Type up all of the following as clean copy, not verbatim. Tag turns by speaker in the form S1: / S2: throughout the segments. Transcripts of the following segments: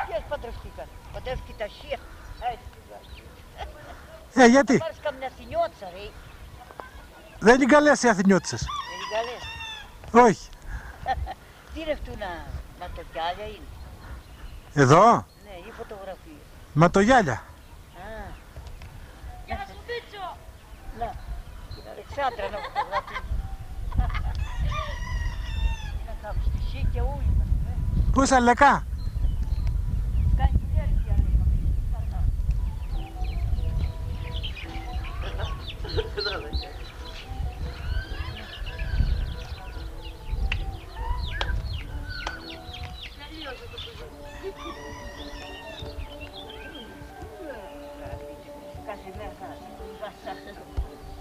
S1: Ποιος παντρευτήκαν. Παντρεύτηκε τα Σία.
S2: Γιατί.
S1: Θα πάρεις καμιά Αθηνιώτησα ρε.
S2: Δεν είναι καλές οι Αθηνιώτισσες.
S1: Δεν είναι καλές.
S2: Όχι.
S1: Τι είναι αυτού να ματοκιάλια είναι.
S2: Εδώ.
S1: Ναι, ή φωτογραφίες.
S2: Ματογιάλια.
S1: Α. Γεια σου Μπίτσο. Να, την Αλεξάνδρα να φωτογραφίες. Να κάνουμε στη Σίκια όλοι μας.
S2: Πού είσαι Αλεκά.
S1: Κάνει δουλειά η Αλέκα.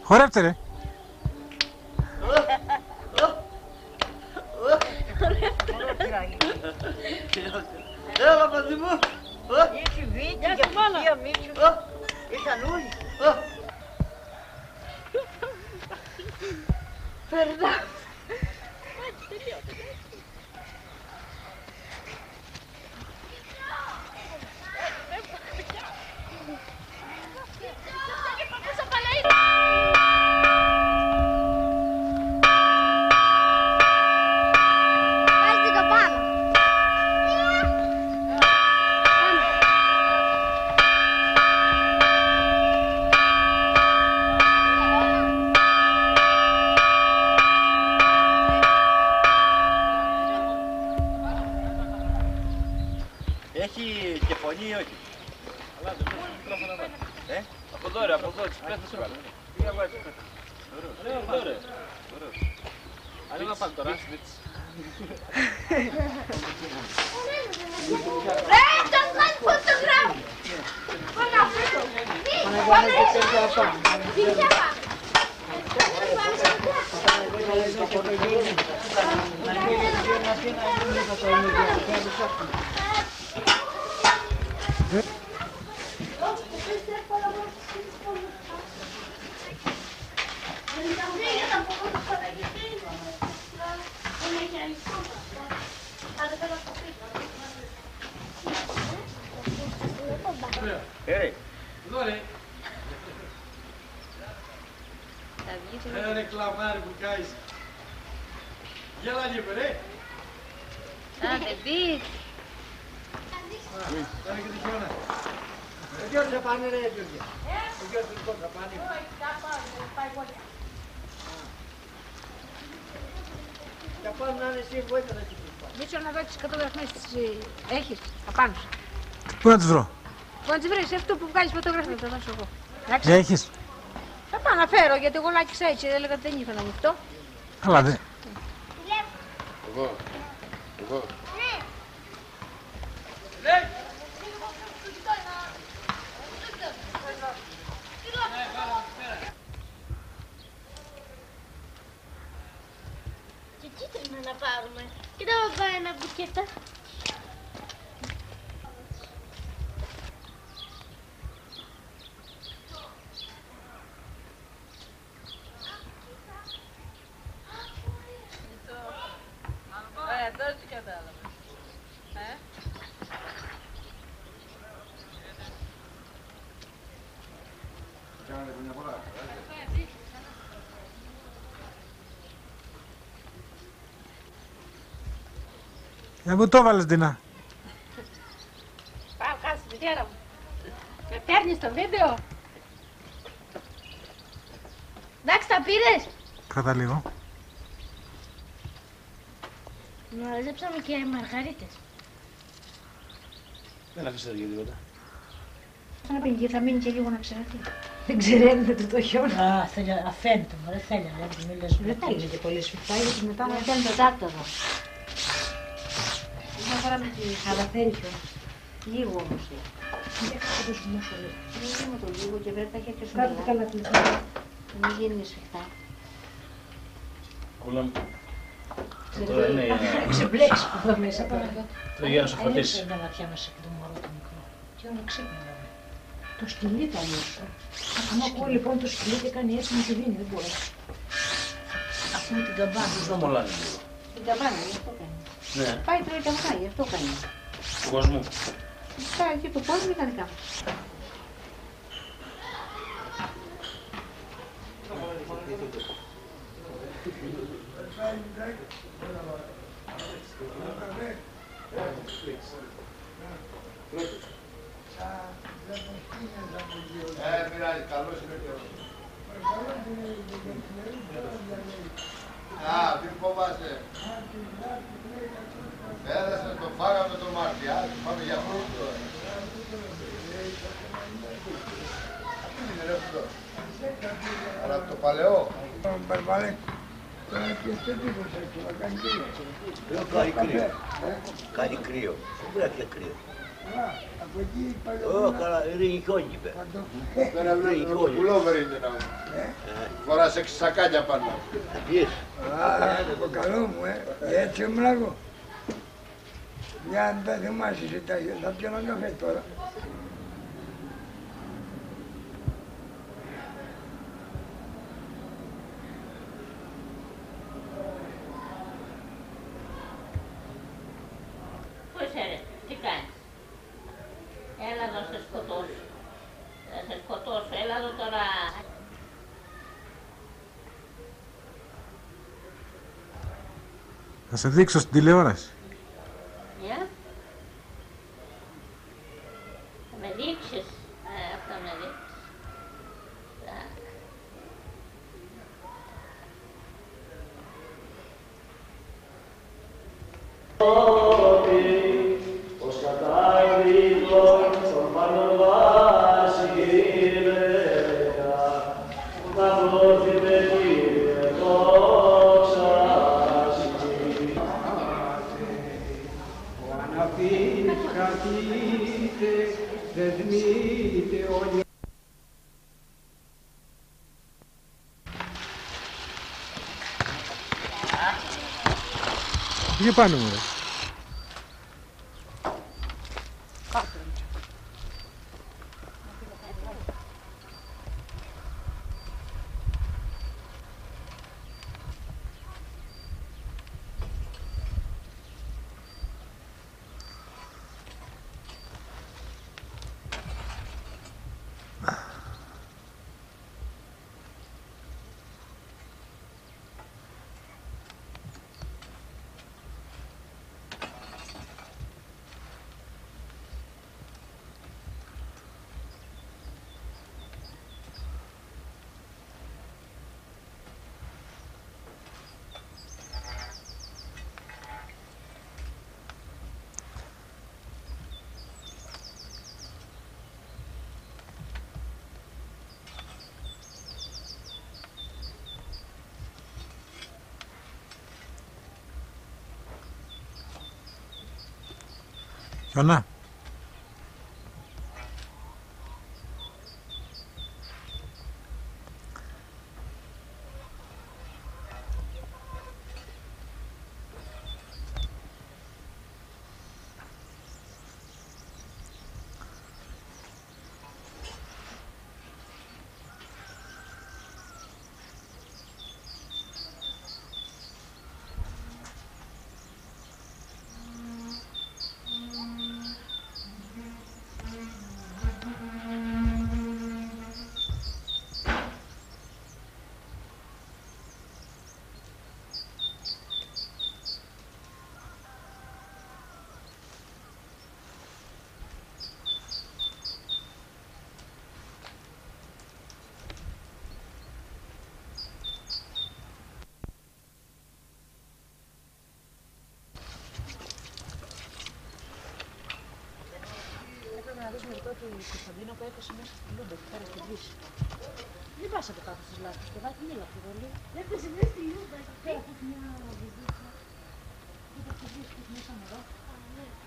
S2: Χορέψτε ρε.
S3: Έλα παιδί μου.
S1: Είχε Βίκη και Φυσία Μίτσου. Ήρθαν όλοι. Περνάμε.
S3: Έχει και φωνή ή όχι. Αλλά δεν μπορεί μικρόφωνο να βάλει. Από εδώ ρε, από εδώ, τις πέθες σου βάλε. Πήγα βάζει τις πέθες. Ωραίο, ρε. Αλλά να πάλι τώρα.
S4: Das mein Fotogramm!
S3: Εδώ ρε. Ρε κλαμάρι που κάεις. Γέλα λίγο ρε.
S1: Άντε μπει.
S3: Κάνε και τη χιόνα.
S5: Ο Γιώργος θα πάνε ρε Γιώργια. Ο Γιώργος λοιπόν θα πάνε. Θα πάνε να είναι εσύ βοήθεια να κοιτήσεις.
S4: Μίτσο να δω τις φωτογραφίες έχεις απάνω σου.
S2: Πού να τις βρω.
S4: Πού να τις βρεις, αυτό που βγάλεις φωτογραφίες, θα το δώσω εγώ.
S2: Έχεις.
S4: Θα πάω να φέρω γιατί εγώ λάκησα έτσι, έλεγα ότι δεν ήθελα να ανοιχτό.
S2: Αλλά δεν.
S3: Εγώ.
S6: Και τι θέλουμε να πάρουμε. Κοίτα να πάρει ένα μπουκέτα.
S1: Τώρα τι κατάλαβα.
S2: Για πού το βάλες Ντίνα.
S4: Πάω κάτω στη μητέρα μου. Με παίρνεις στο βίντεο. Εντάξει, τα πήρες.
S2: Κράτα λίγο.
S6: Μαζέψαμε και μαργαρίτες.
S3: Δεν αφήσατε για τίποτα.
S4: Να πει και θα μείνει και λίγο να ξεραθεί. Δεν ξεραίνεται το το χιόνα.
S1: Α, θέλει, αφαίνεται μου, δεν θέλει, δεν μιλές.
S4: Δεν θα είναι και πολύ σφιχτά, γιατί μετά να
S1: Θέλει το τάρταρο.
S4: μια φορά με τη
S1: Χαλαθέρι χιόνα. Λίγο όμως.
S4: Δεν θα το σμούσω λίγο.
S1: Δεν είμαι το λίγο και βρε τα χέρια σου
S4: Κάτω
S1: μιλά.
S4: καλά κλειστά.
S1: Μην γίνει σφιχτά.
S3: Κούλα μου. Τώρα είναι για να...
S4: Ξεμπλέξει που εδώ μέσα τώρα.
S3: Τώρα για να σε φωτίσει.
S1: Είναι τα βαθιά μας και το μωρό το μικρό. Και όλα ξύπνημα.
S4: Το σκυλί θα λύσω. Αν ακούω λοιπόν το σκυλί και κάνει έτσι με τη δίνει, δεν μπορεί.
S1: Αυτό με την καμπάνα.
S3: Πώς να μολάνε λίγο.
S1: Την καμπάνα, γι' αυτό κάνει.
S3: Ναι.
S1: Πάει τρώει και βγάζει, γι' αυτό κάνει.
S3: Του κόσμου.
S4: Φυσικά εκεί το πόδι μηχανικά.
S5: Πειράζει, καλός είναι και αυτός. Α, μην φοβάσαι. Πέρασε, το φάγαμε το Μάρτιο, πάμε για πρώτο. Αυτό είναι ρε αυτό. Αλλά το παλαιό. Μπαρβαλέ. Τώρα και στο τύπος έτσι, να κάνει κρύο.
S7: Κάνει κρύο. Κάνει κρύο. Πού έφυγε κρύο.
S5: Από εκεί παλαιό.
S7: Καλά, ρίχνει χιόνι είπε.
S5: Τώρα βλέπω το πουλόβερ είναι να μου. Φοράς 6 σακάκια πάνω.
S7: Θα πιείς.
S5: Το καλό μου, έτσι ήμουν εγώ. Για αν δεν θυμάσαι εσύ θα πιω έναν καφέ τώρα.
S1: Πού είσαι ρε, τι κάνεις. Έλα εδώ σε σκοτώσω. Θα σε σκοτώσω, έλα εδώ τώρα.
S2: Θα σε δείξω στην τηλεόραση.
S1: Για. Θα με δείξεις. Αυτό με δείξεις. Так.
S8: Ως κατάλληλον στον πάνω βάση γυναίκα, να πρόθυμε Κύριε δόξα σου.
S5: Ο αναπής κρατείτε, δεσμείτε όλοι.
S2: Πήγε πάνω μου ρε. Χιονά.
S4: Να δεις μερικό του Κωνσταντίνο που έπεσε μέσα στη Λούμπε, εκεί πέρα στη Δύση. Δεν πάσατε κάτω στις λάστες, το βάκι μίλα πιο πολύ.
S6: Έπεσε μέσα στη Λούμπα.
S4: Πέρα από μια βυζίτσα. Κοίτα στη Δύση που μέσα εδώ.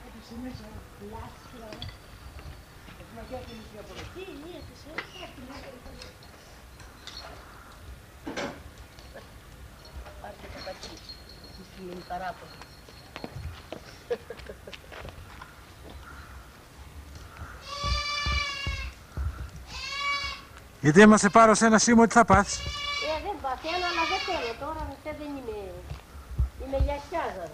S4: Έπεσε μέσα λάστες και όλα. Έχουμε και άκρη για πολύ.
S6: Τι είναι, έπεσε.
S1: Πάρτε το πατσί. Τη φίλη παράπονο.
S2: Γιατί άμα σε πάρω σε ένα σήμο, τι θα πάθεις.
S6: Δεν παθαίνω, αλλά δεν θέλω τώρα. Δεν είμαι. Είμαι γιασιάζα.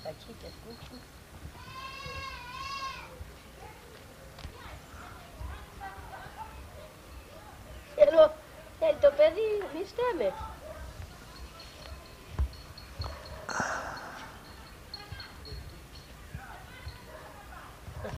S6: κακή και κούκου. Θέλει το παιδί, μη στάμε.